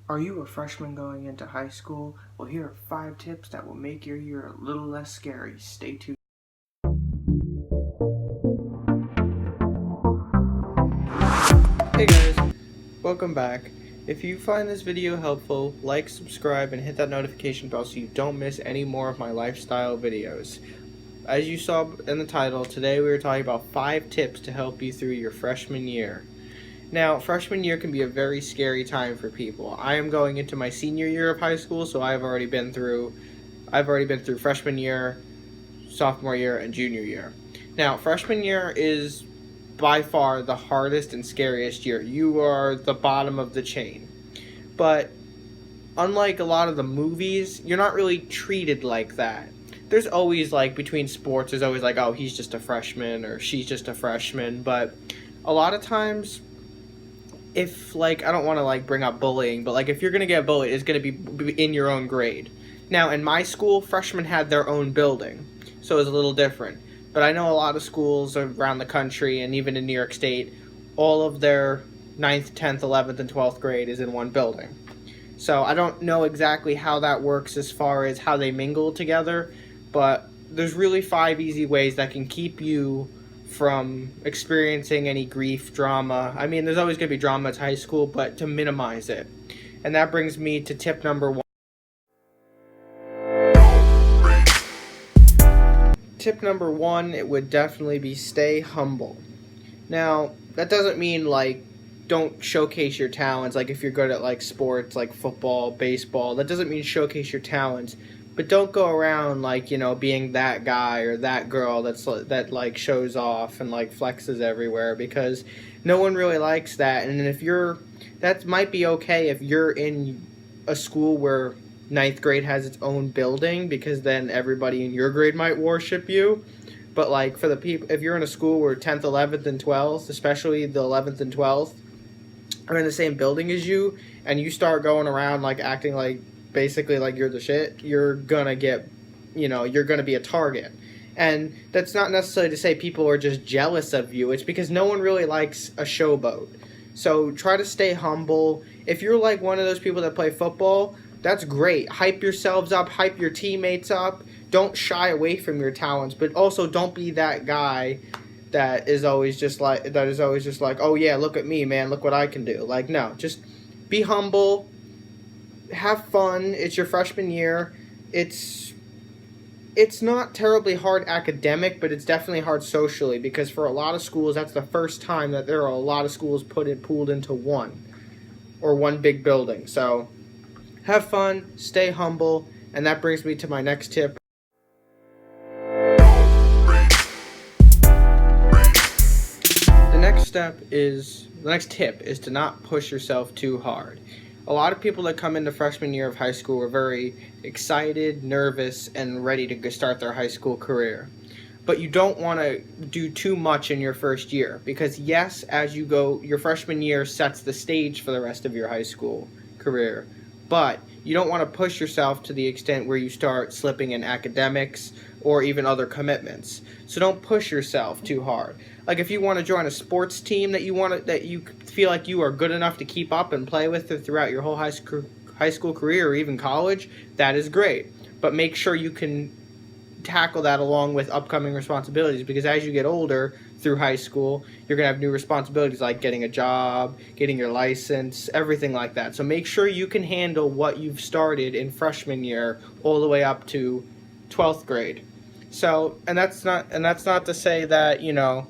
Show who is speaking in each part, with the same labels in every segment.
Speaker 1: Are you a freshman going into high school? Well, here are 5 tips that will make your year a little less scary. Stay tuned. Hey guys, welcome back. If you find this video helpful, like, subscribe, and hit that notification bell so you don't miss any more of my lifestyle videos. As you saw in the title, today we are talking about 5 tips to help you through your freshman year. Now, freshman year can be a very scary time for people. I am going into my senior year of high school, so I've already been through freshman year, sophomore year, and junior year. Now, freshman year is by far the hardest and scariest year. You are the bottom of the chain. But unlike a lot of the movies, you're not really treated like that. There's always, like, between sports, there's always like, oh, he's just a freshman or she's just a freshman. But a lot of times, if, like, I don't want to, like, bring up bullying, but, like, if you're going to get bullied, it's going to be in your own grade. Now, in my school, freshmen had their own building, so it was a little different. But I know a lot of schools around the country, and even in New York State, all of their 9th, 10th, 11th, and 12th grade is in one building. So I don't know exactly how that works as far as how they mingle together, but there's really 5 easy ways that can keep you from experiencing any grief, drama. I mean, there's always going to be drama at high school, but to minimize it. And that brings me to tip number 1. Tip number 1, it would definitely be stay humble. Now, that doesn't mean, like, don't showcase your talents. Like, if you're good at, like, sports, like football, baseball, that doesn't mean showcase your talents. But don't go around, like, you know, being that guy or that girl that like shows off and, like, flexes everywhere, because no one really likes that. And if you're, that might be okay if you're in a school where 9th grade has its own building, because then everybody in your grade might worship you. But, like, for the people, if you're in a school where 10th, 11th, and 12th, especially the 11th and 12th, are in the same building as you, and you start going around, like, acting like, basically like you're the shit, you're gonna get, you know, you're gonna be a target. And that's not necessarily to say people are just jealous of you. It's because no one really likes a showboat. So try to stay humble. If you're like one of those people that play football, that's great. Hype yourselves up, hype your teammates up. Don't shy away from your talents, but also don't be that guy that is always just like, oh yeah, look at me, man, look what I can do. Like, no, just be humble, have fun. It's your freshman year. It's not terribly hard academic, but it's definitely hard socially, because for a lot of schools, that's the first time that there are a lot of schools pooled into one big building. So have fun, stay humble, and that brings me to my next tip. The next tip is to not push yourself too hard. A lot of people that come into freshman year of high school are very excited, nervous, and ready to start their high school career. But you don't want to do too much in your first year, because yes, as you go, your freshman year sets the stage for the rest of your high school career. But you don't want to push yourself to the extent where you start slipping in academics or even other commitments. So don't push yourself too hard. Like, if you want to join a sports team that you feel like you are good enough to keep up and play with throughout your whole high school career or even college, that is great. But make sure you can tackle that along with upcoming responsibilities, because as you get older through high school, you're going to have new responsibilities like getting a job, getting your license, everything like that. So make sure you can handle what you've started in freshman year all the way up to 12th grade. So, and that's not to say that, you know,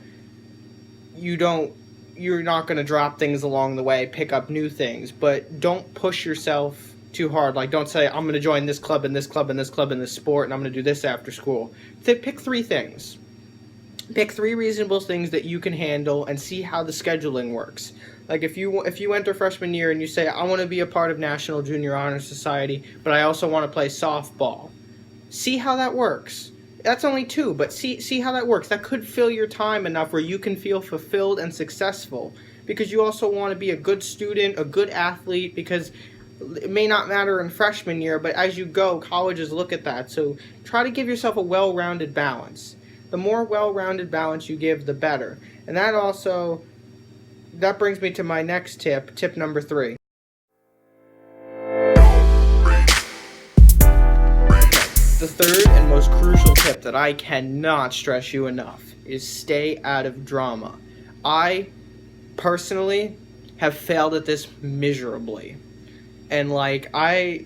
Speaker 1: you're not going to drop things along the way, pick up new things, but don't push yourself too hard. Like, don't say, I'm going to join this club and this club and this club and this sport, and I'm going to do this after school. Pick 3 things. Pick 3 reasonable things that you can handle and see how the scheduling works. Like, if you enter freshman year and you say, I want to be a part of National Junior Honor Society, but I also want to play softball. See how that works. That's only 2, but see how that works. That could fill your time enough where you can feel fulfilled and successful, because you also want to be a good student, a good athlete, because it may not matter in freshman year, but as you go, colleges look at that. So try to give yourself a well-rounded balance. The more well-rounded balance you give, the better. And that brings me to my next tip, tip number 3. the third and most crucial tip that I cannot stress you enough is stay out of drama. I personally have failed at this miserably. And like,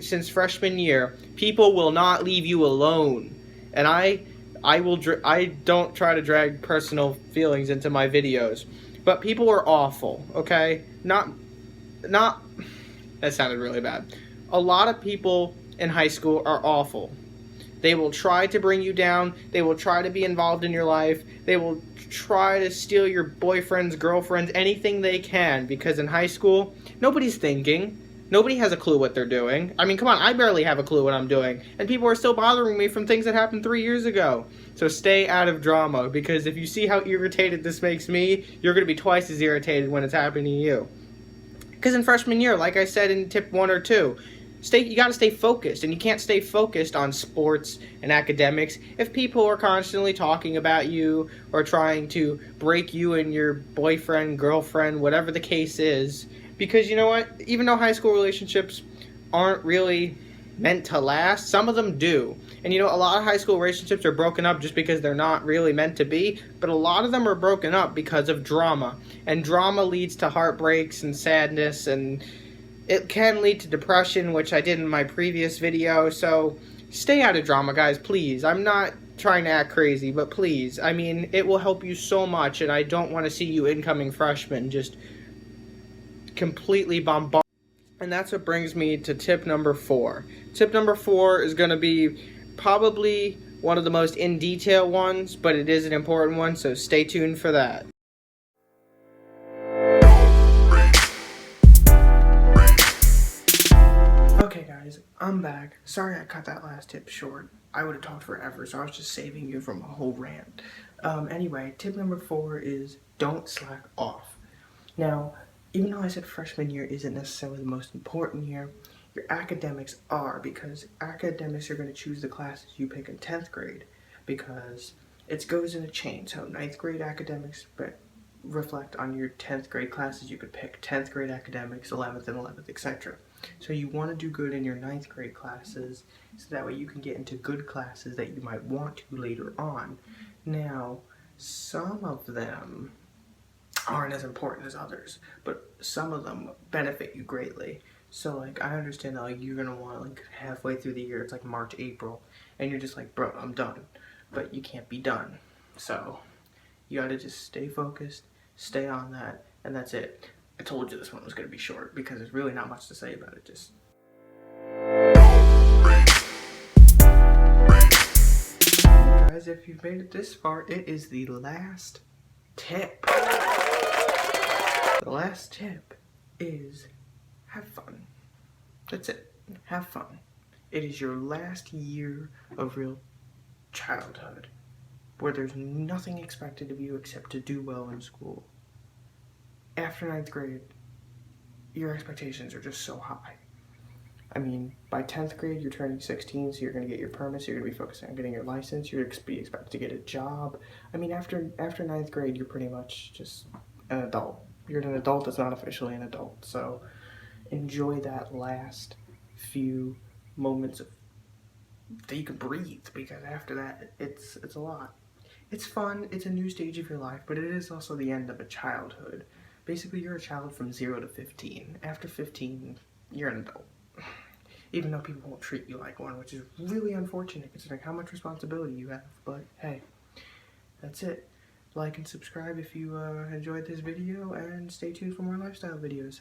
Speaker 1: since freshman year, people will not leave you alone. And I don't try to drag personal feelings into my videos, but people are awful, okay? Not, that sounded really bad. A lot of people in high school are awful. They will try to bring you down. They will try to be involved in your life. They will try to steal your boyfriends, girlfriends, anything they can, because in high school, nobody's thinking. Nobody has a clue what they're doing. I mean, come on, I barely have a clue what I'm doing. And people are still bothering me from things that happened 3 years ago. So stay out of drama, because if you see how irritated this makes me, you're going to be twice as irritated when it's happening to you. Because in freshman year, like I said in tip 1 or 2, you got to stay focused, and you can't stay focused on sports and academics if people are constantly talking about you or trying to break you and your boyfriend, girlfriend, whatever the case is. Because you know what? Even though high school relationships aren't really meant to last, some of them do. And you know, a lot of high school relationships are broken up just because they're not really meant to be, but a lot of them are broken up because of drama. And drama leads to heartbreaks and sadness, and it can lead to depression, which I did in my previous video. So stay out of drama, guys, please. I'm not trying to act crazy, but please. I mean, it will help you so much, and I don't want to see you incoming freshmen just completely bombarded. And that's what brings me to tip number 4. Tip number 4 is going to be probably one of the most in detail ones, but it is an important one, so stay tuned for that. Okay guys, I'm back. Sorry I cut that last tip short. I would have talked forever, so I was just saving you from a whole rant. Anyway, tip number 4 is don't slack off. Now, even though I said freshman year isn't necessarily the most important year, your academics are, because academics are going to choose the classes you pick in 10th grade, because it goes in a chain. So 9th grade academics reflect on your 10th grade classes you could pick, 10th grade academics, 11th and 11th, etc. So you want to do good in your 9th grade classes, so that way you can get into good classes that you might want to later on. Now, some of them aren't as important as others, but some of them benefit you greatly. So like, I understand that like you're gonna want like halfway through the year, it's like March, April, and you're just like, bro, I'm done. But you can't be done. So you gotta just stay focused, stay on that, and that's it. I told you this one was gonna be short because there's really not much to say about it. Just guys, if you've made it this far, it is the last tip. The last tip is have fun. That's it. Have fun. It is your last year of real childhood, where there's nothing expected of you except to do well in school. After 9th grade, your expectations are just so high. I mean, by 10th grade, you're turning 16, so you're going to get your permits, you're going to be focusing on getting your license, you're going to be expected to get a job. I mean, after 9th grade, you're pretty much just an adult. You're an adult that's not officially an adult, so enjoy that last few moments that you can breathe, because after that, it's a lot. It's fun, it's a new stage of your life, but it is also the end of a childhood. Basically, you're a child from 0 to 15. After 15, you're an adult. Even though people won't treat you like one, which is really unfortunate considering how much responsibility you have. But hey, that's it. Like and subscribe if you enjoyed this video, and stay tuned for more lifestyle videos.